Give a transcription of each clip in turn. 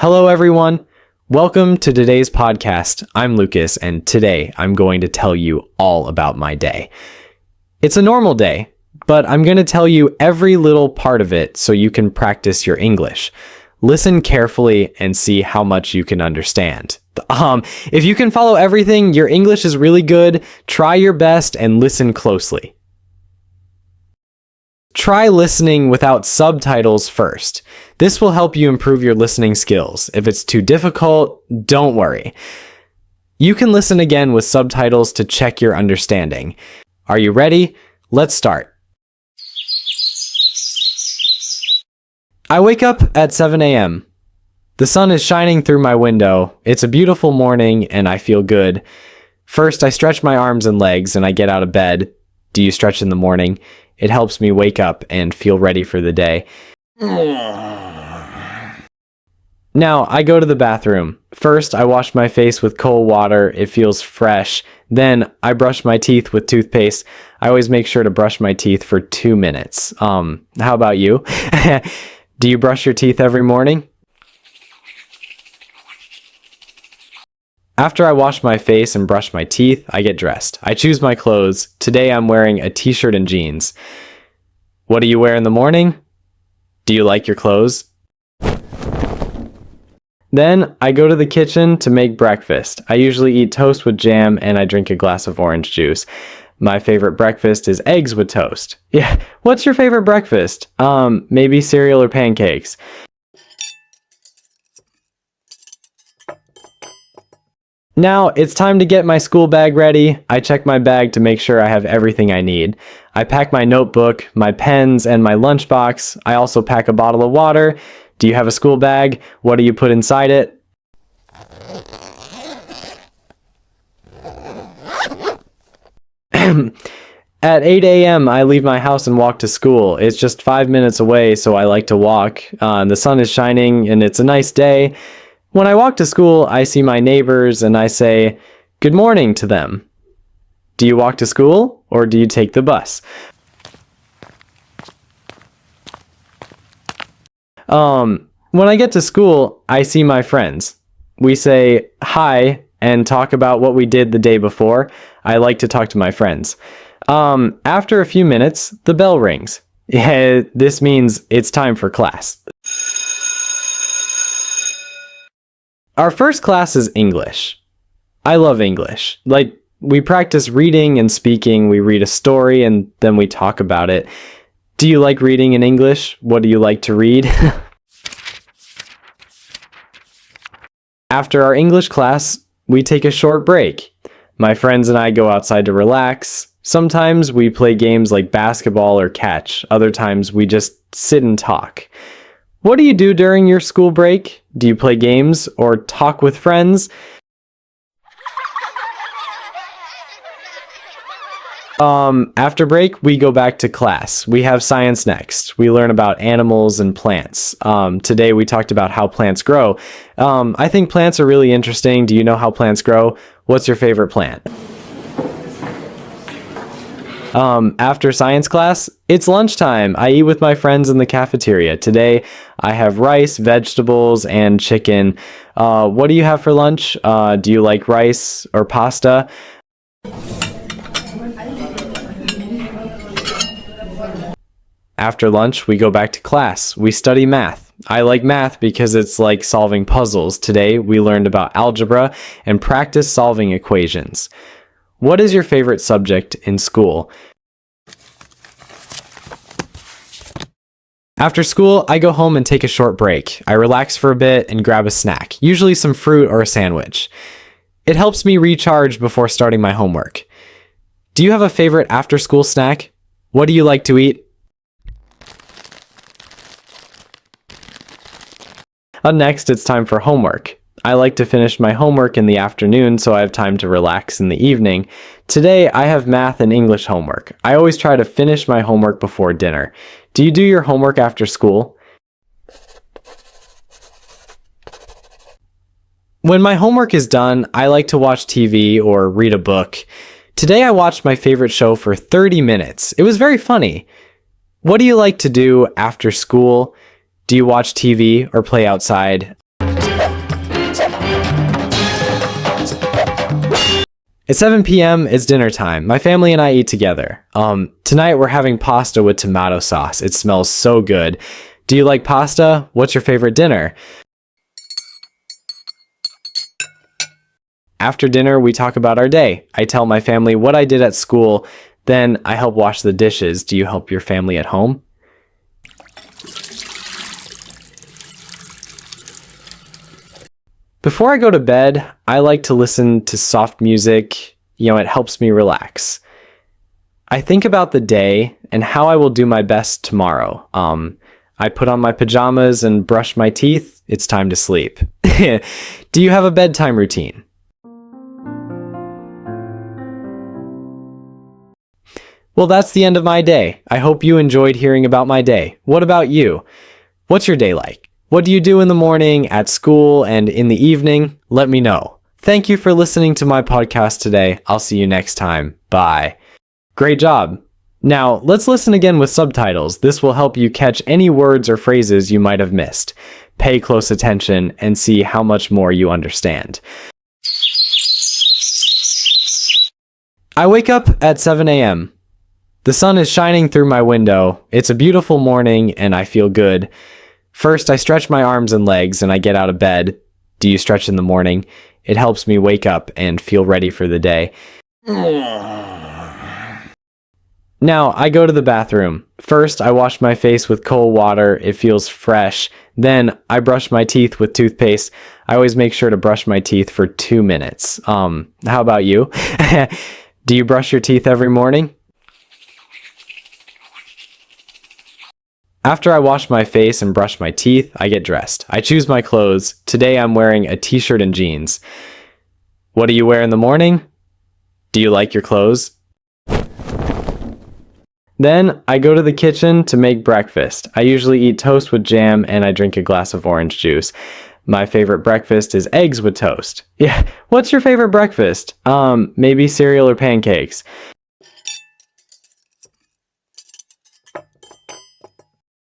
Hello, everyone. Welcome to today's podcast. I'm Lucas, and today I'm going to tell you all about my day. It's a normal day, but I'm going to tell you every little part of it so you can practice your English. Listen carefully and see how much you can understand. If you can follow everything, your English is really good. Try your best and listen closely. Try listening without subtitles first. This will help you improve your listening skills. If it's too difficult, don't worry. You can listen again with subtitles to check your understanding. Are you ready? Let's start. I wake up at 7 a.m. The sun is shining through my window. It's a beautiful morning and I feel good. First, I stretch my arms and legs and I get out of bed. Do you stretch in the morning? It helps me wake up and feel ready for the day. Now, I go to the bathroom. First, I wash my face with cold water. It feels fresh. Then, I brush my teeth with toothpaste. I always make sure to brush my teeth for 2 minutes. How about you? Do you brush your teeth every morning? After I wash my face and brush my teeth, I get dressed. I choose my clothes. Today I'm wearing a t-shirt and jeans. What do you wear in the morning? Do you like your clothes? Then I go to the kitchen to make breakfast. I usually eat toast with jam and I drink a glass of orange juice. My favorite breakfast is eggs with toast. Yeah, what's your favorite breakfast? Maybe cereal or pancakes. Now, it's time to get my school bag ready. I check my bag to make sure I have everything I need. I pack my notebook, my pens, and my lunchbox. I also pack a bottle of water. Do you have a school bag? What do you put inside it? At 8 a.m., I leave my house and walk to school. It's just 5 minutes away, so I like to walk. The sun is shining, and it's a nice day. When I walk to school, I see my neighbors and I say, "Good morning" to them. Do you walk to school or do you take the bus? When I get to school, I see my friends. We say hi and talk about what we did the day before. I like to talk to my friends. After a few minutes, the bell rings. This means it's time for class. Our first class is English. I love English. We practice reading and speaking, we read a story, and then we talk about it. Do you like reading in English? What do you like to read? After our English class, we take a short break. My friends and I go outside to relax. Sometimes we play games like basketball or catch. Other times we just sit and talk. What do you do during your school break? Do you play games or talk with friends? After break, we go back to class. We have science next. We learn about animals and plants. Today we talked about how plants grow. I think plants are really interesting. Do you know how plants grow? What's your favorite plant? After science class, it's lunchtime. I eat with my friends in the cafeteria. Today, I have rice, vegetables, and chicken. What do you have for lunch? Do you like rice or pasta? After lunch, we go back to class. We study math. I like math because it's like solving puzzles. Today, we learned about algebra and practice solving equations. What is your favorite subject in school? After school, I go home and take a short break. I relax for a bit and grab a snack, usually some fruit or a sandwich. It helps me recharge before starting my homework. Do you have a favorite after-school snack? What do you like to eat? Next, it's time for homework. I like to finish my homework in the afternoon so I have time to relax in the evening. Today, I have math and English homework. I always try to finish my homework before dinner. Do you do your homework after school? When my homework is done, I like to watch TV or read a book. Today, I watched my favorite show for 30 minutes. It was very funny. What do you like to do after school? Do you watch TV or play outside? At 7 p.m., it's dinner time. My family and I eat together. Tonight we're having pasta with tomato sauce. It smells so good. Do you like pasta? What's your favorite dinner? After dinner, we talk about our day. I tell my family what I did at school, then I help wash the dishes. Do you help your family at home? Before I go to bed, I like to listen to soft music. It helps me relax. I think about the day and how I will do my best tomorrow. I put on my pajamas and brush my teeth. It's time to sleep. Do you have a bedtime routine? Well, that's the end of my day. I hope you enjoyed hearing about my day. What about you? What's your day like? What do you do in the morning, at school, and in the evening? Let me know. Thank you for listening to my podcast today. I'll see you next time. Bye. Great job. Now, let's listen again with subtitles. This will help you catch any words or phrases you might have missed. Pay close attention and see how much more you understand. I wake up at 7 a.m. The sun is shining through my window. It's a beautiful morning and I feel good. First, I stretch my arms and legs and I get out of bed. Do you stretch in the morning? It helps me wake up and feel ready for the day. Now, I go to the bathroom. First, I wash my face with cold water. It feels fresh. Then, I brush my teeth with toothpaste. I always make sure to brush my teeth for 2 minutes. How about you? Do you brush your teeth every morning? After I wash my face and brush my teeth, I get dressed. I choose my clothes. Today I'm wearing a t-shirt and jeans. What do you wear in the morning? Do you like your clothes? Then I go to the kitchen to make breakfast. I usually eat toast with jam and I drink a glass of orange juice. My favorite breakfast is eggs with toast. Yeah, what's your favorite breakfast? Maybe cereal or pancakes.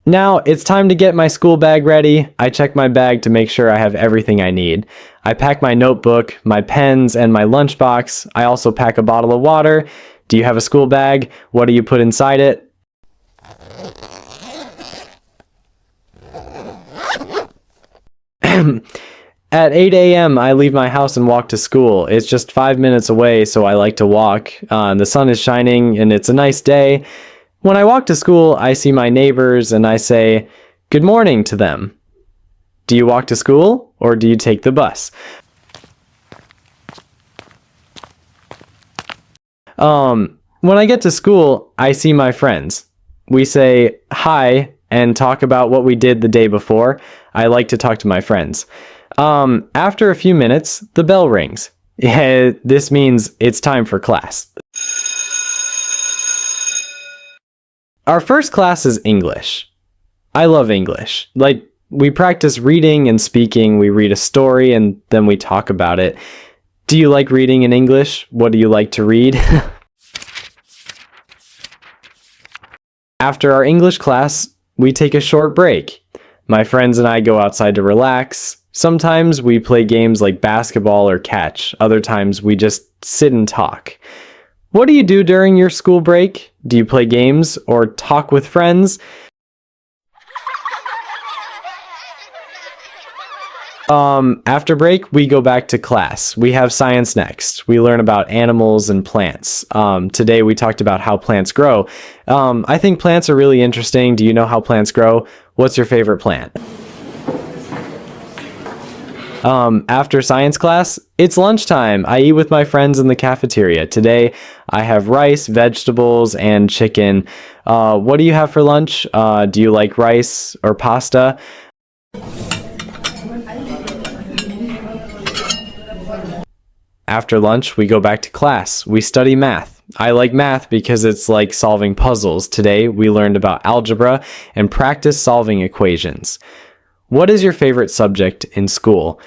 Now, it's time to get my school bag ready. I check my bag to make sure I have everything I need. I pack my notebook, my pens, and my lunchbox. I also pack a bottle of water. Do you have a school bag? What do you put inside it? At 8 a.m., I leave my house and walk to school. It's just 5 minutes away, so I like to walk. The sun is shining, and it's a nice day. When I walk to school, I see my neighbors and I say, "Good morning" to them. Do you walk to school or do you take the bus? When I get to school, I see my friends. We say hi and talk about what we did the day before. I like to talk to my friends. After a few minutes, the bell rings. This means it's time for class. Our first class is English. I love English. We practice reading and speaking, we read a story, and then we talk about it. Do you like reading in English? What do you like to read? After our English class, we take a short break. My friends and I go outside to relax. Sometimes we play games like basketball or catch. Other times we just sit and talk. What do you do during your school break? Do you play games or talk with friends? After break, we go back to class. We have science next. We learn about animals and plants. Today we talked about how plants grow. I think plants are really interesting. Do you know how plants grow? What's your favorite plant? After science class, it's lunchtime. I eat with my friends in the cafeteria. Today, I have rice, vegetables, and chicken. What do you have for lunch? Do you like rice or pasta? After lunch, we go back to class. We study math. I like math because it's like solving puzzles. Today, we learned about algebra and practice solving equations. What is your favorite subject in school?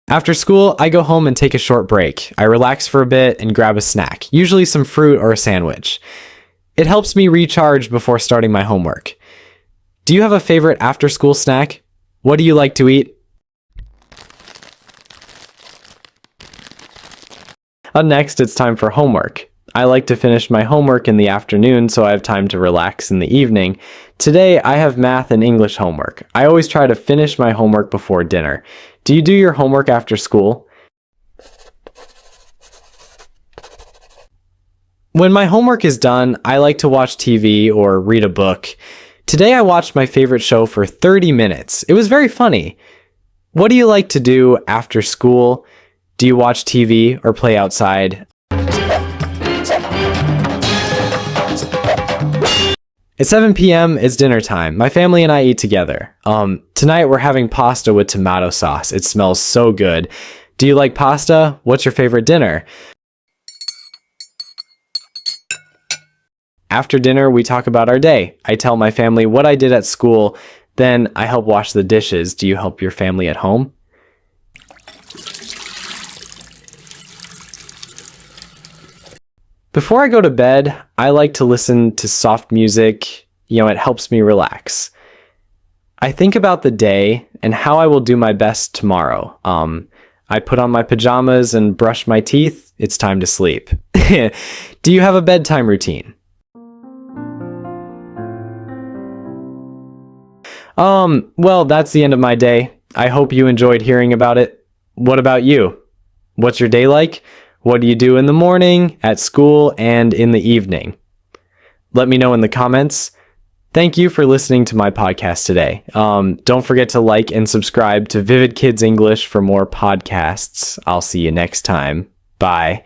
After school, I go home and take a short break. I relax for a bit and grab a snack, usually some fruit or a sandwich. It helps me recharge before starting my homework. Do you have a favorite after-school snack? What do you like to eat? Next, it's time for homework. I like to finish my homework in the afternoon so I have time to relax in the evening. Today, I have math and English homework. I always try to finish my homework before dinner. Do you do your homework after school? When my homework is done, I like to watch TV or read a book. Today, I watched my favorite show for 30 minutes. It was very funny. What do you like to do after school? Do you watch TV or play outside? At 7 p.m., it's dinner time. My family and I eat together. Tonight we're having pasta with tomato sauce. It smells so good. Do you like pasta? What's your favorite dinner? After dinner, we talk about our day. I tell my family what I did at school, then I help wash the dishes. Do you help your family at home? Before I go to bed, I like to listen to soft music. It helps me relax. I think about the day and how I will do my best tomorrow. I put on my pajamas and brush my teeth. It's time to sleep. Do you have a bedtime routine? Well, that's the end of my day. I hope you enjoyed hearing about it. What about you? What's your day like? What do you do in the morning, at school, and in the evening? Let me know in the comments. Thank you for listening to my podcast today. Don't forget to like and subscribe to Vivid Kids English for more podcasts. I'll see you next time. Bye.